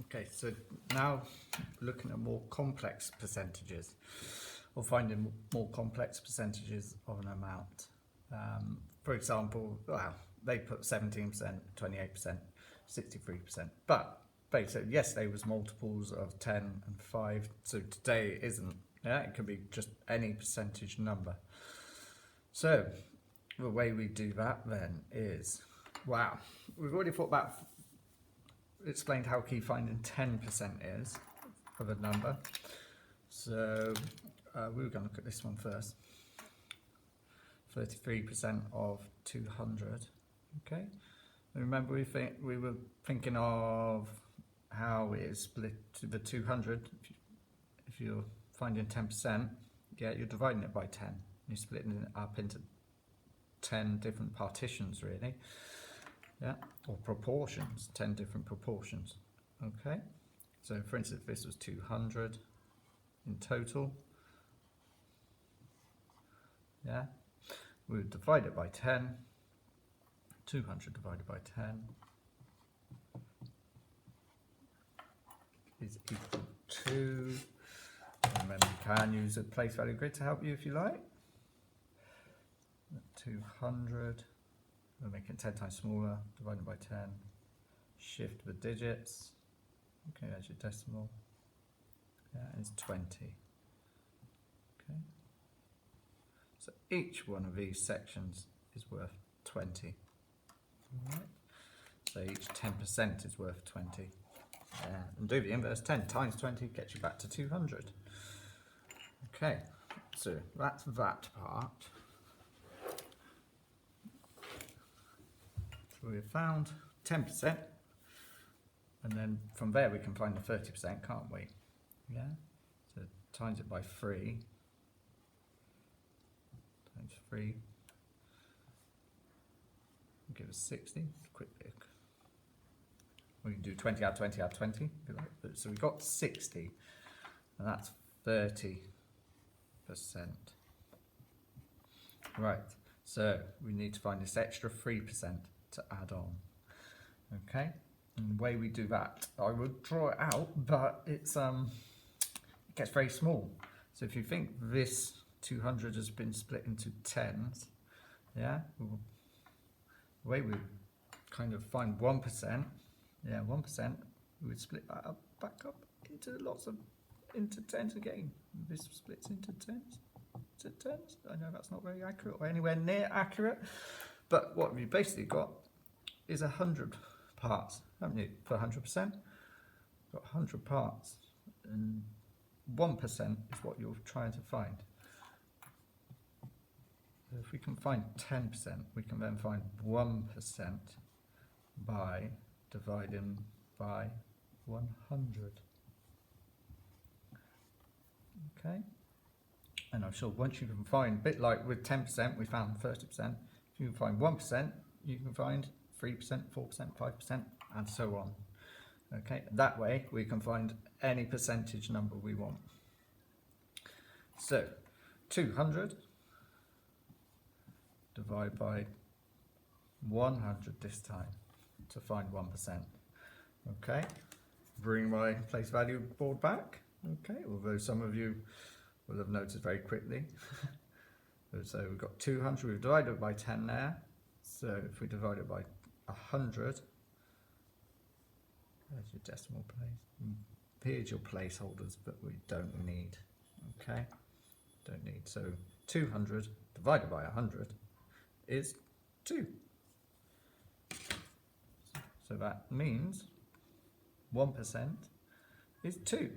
Okay, so now looking at more complex percentages, or finding more complex percentages of an amount. For example, well, they put 17%, 28%, 63%, but basically yesterday was multiples of 10 and 5, so today it isn't. Yeah, it could be just any percentage number. So the way we do that then is, wow, we've already explained how key finding 10% is of a number. So we were going to look at this one first. 33% of 200. Okay. And remember, we were thinking of how it is split to the 200. If you're finding 10%, yeah, you're dividing it by 10. You're splitting it up into 10 different partitions, really. Yeah, or proportions, 10 different proportions. Okay, so for instance, if this was 200 in total, yeah, we would divide it by 10. 200 divided by 10 is equal to, remember you can use a place value grid to help you if you like. 200, we'll make it 10 times smaller, divided by 10, shift the digits, okay, that's your decimal, yeah, it's 20. Okay, so each one of these sections is worth 20. All right. So each 10% is worth 20. And do the inverse, 10 times 20 gets you back to 200. Okay, so that's that part. So we've found 10%, and then from there we can find the 30%, can't we? Yeah, so times it by 3, times 3, give us 60, quick look. We can do 20 add 20 add 20, if you like. So we've got 60, and that's 30%. Right, so we need to find this extra 3% to add on. Okay, and the way we do that, I would draw it out, but it gets very small. So if you think this 200 has been split into tens, yeah, the way we kind of find 1%, yeah, 1%, we would split that up, back up into tens again. This splits into tens. I know that's not very accurate or anywhere near accurate, but what we've basically got is 100 parts, haven't you? For 100%, got 100 parts, and 1% is what you're trying to find. So if we can find 10%, we can then find 1% by dividing by 100. Okay, and I'm sure once you can find, a bit like with 10%, we found 30%. If you can find 1%, you can find 3%, 4%, 5%, and so on. Okay, that way we can find any percentage number we want. So 200 divided by 100 this time to find 1%. Okay, bring my place value board back. Okay, although some of you will have noticed very quickly. So we've got 200, we've divided it by 10 there. So if we divide it by 100, there's your decimal place. Here's your placeholders, but we don't need. Okay, don't need. So 200 divided by 100 is 2. So that means 1% is 2.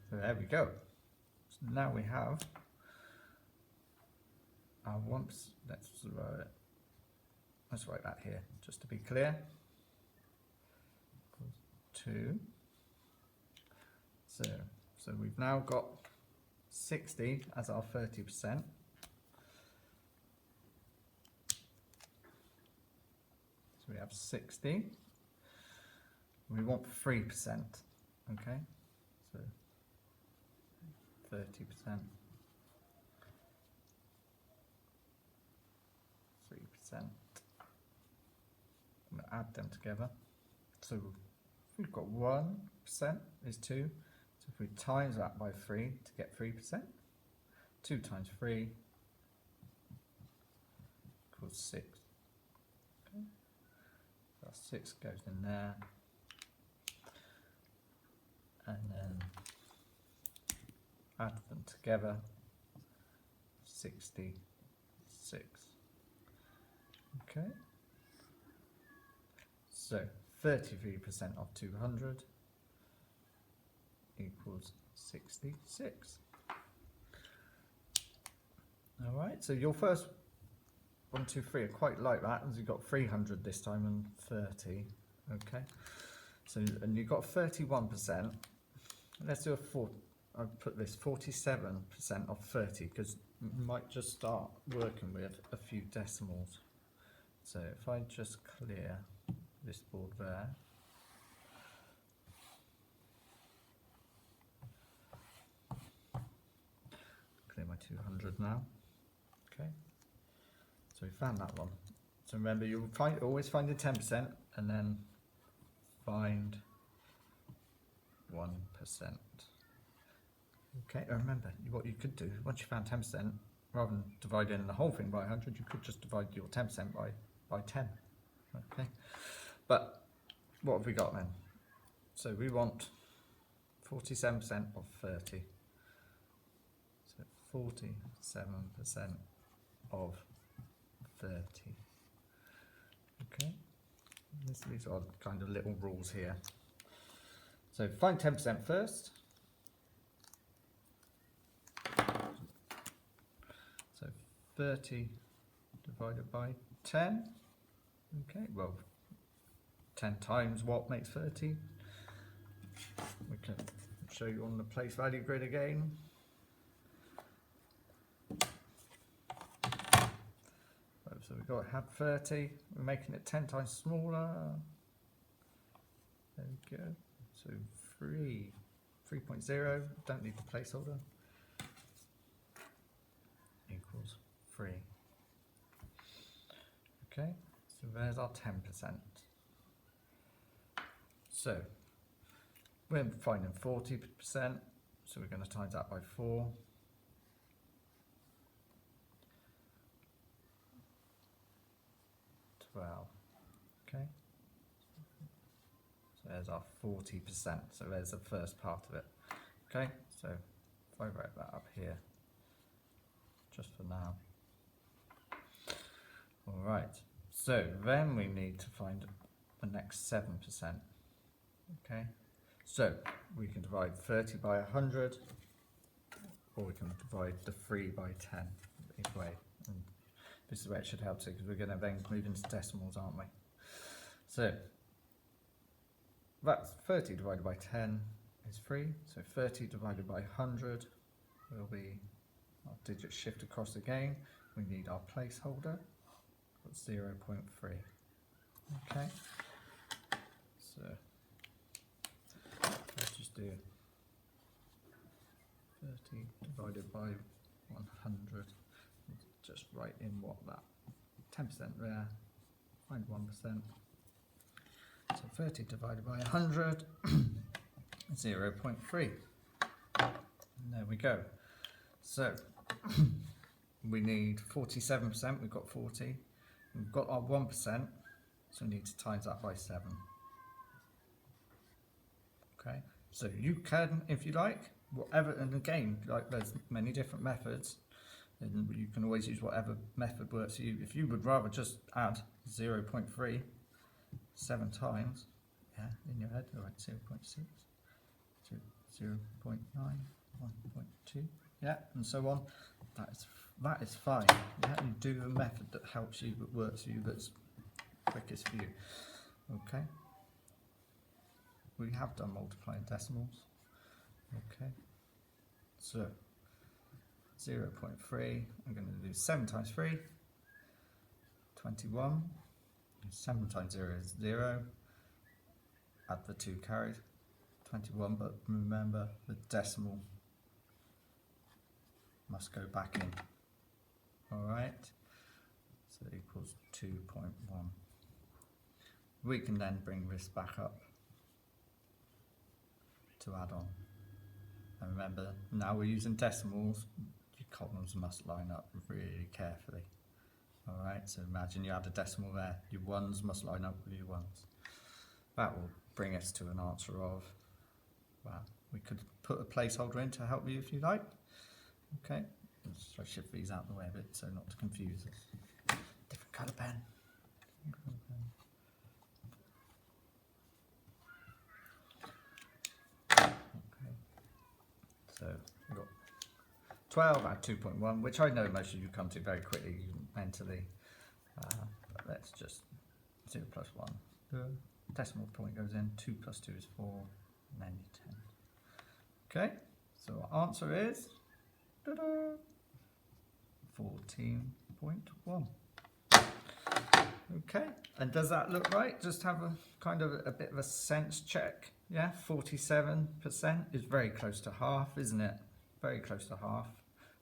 So there we go. So now we have our once. Let's write that here just to be clear. 2. So we've now got 60 as our 30%. So we have 60. We want 3%. Okay, so 30%. 3%. I'm going to add them together. So we've got 1% is 2. So if we times that by 3 to get 3%, 2 times 3 equals 6. Okay. So 6 goes in there. And then add them together, 66. Okay. So 33% of 200 equals 66. All right, so your first 1, 2, 3 are quite like that, as you've got 300 this time and 30. Okay, so and you've got 31%. Let's do a 4. I'll put this 47% of 30 because you might just start working with a few decimals. So if I just clear this board there. Clear my 200 now. Okay. So we found that one. So remember, you'll always find the 10% and then find 1%. Okay, and remember, what you could do, once you found 10%, rather than dividing the whole thing by 100, you could just divide your 10% by 10. Okay, but what have we got then? So we want 47% of 30. So 47% of 30. Okay, these are kind of little rules here. So find 10% first. So 30 divided by 10. Okay, well, 10 times what makes 30? We can show you on the place value grid again. So we've got to have 30. We're making it 10 times smaller. There we go. So 3.0, don't need the placeholder, equals 3. Okay, so there's our 10%. So we're finding 40%, so we're going to times that by 4. Okay, so there's our 40%, so there's the first part of it. Okay, so if I write that up here, just for now. Alright, so then we need to find the next 7%. Okay, so we can divide 30 by 100, or we can divide the 3 by 10, either way. And this is where it should help too, because we're going to then move into decimals, aren't we? So that's 30 divided by 10 is 3. So 30 divided by 100 will be, our digits shift across again. We need our placeholder, that's 0.3. Okay, so let's just do 30 divided by 100. Just write in what that 10% there, find 1%. So 30 divided by 100, 0.3. And there we go. So we need 47%, we've got 40. We've got our 1%, so we need to times that by 7. Okay, so you can, if you like, whatever, and again, like there's many different methods, and you can always use whatever method works for you. If you would rather just add 0.3 7 times, yeah, in your head, all right, 0.6, 0.9, 1.2, yeah, and so on. That is fine. Yeah, you do a method that helps you, that works for you, that's quickest for you. Okay. We have done multiplying decimals. Okay. So 0.3. I'm going to do 7 times 3, 21. 7 times 0 is 0. Add the 2 carried, 21, but remember the decimal must go back in. Alright, so it equals 2.1. We can then bring this back up to add on. And remember, now we're using decimals, your columns must line up really carefully. Alright, so imagine you add a decimal there, your ones must line up with your ones. That will bring us to an answer of, well, we could put a placeholder in to help you if you like. Okay, let's try to shift these out of the way a bit so not to confuse us. Different colour pen. Okay, so we've got 12 at 2.1, which I know most of you come to very quickly mentally. But let's just 0 plus 1. The decimal point goes in, 2 plus 2 is 4, and then you 10. Okay, so our answer is 14.1. Okay, and does that look right? Just have a kind of a bit of a sense check. Yeah, 47% is very close to half, isn't it? Very close to half.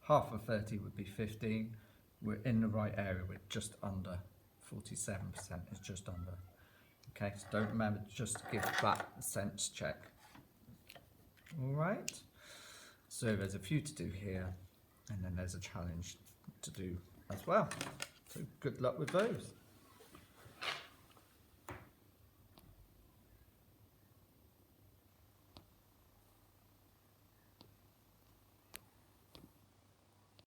Half of 30 would be 15. We're in the right area, we're just under. 47% is just under. Okay, so don't remember just to give that a sense check. All right, so there's a few to do here, and then there's a challenge to do as well. So good luck with those.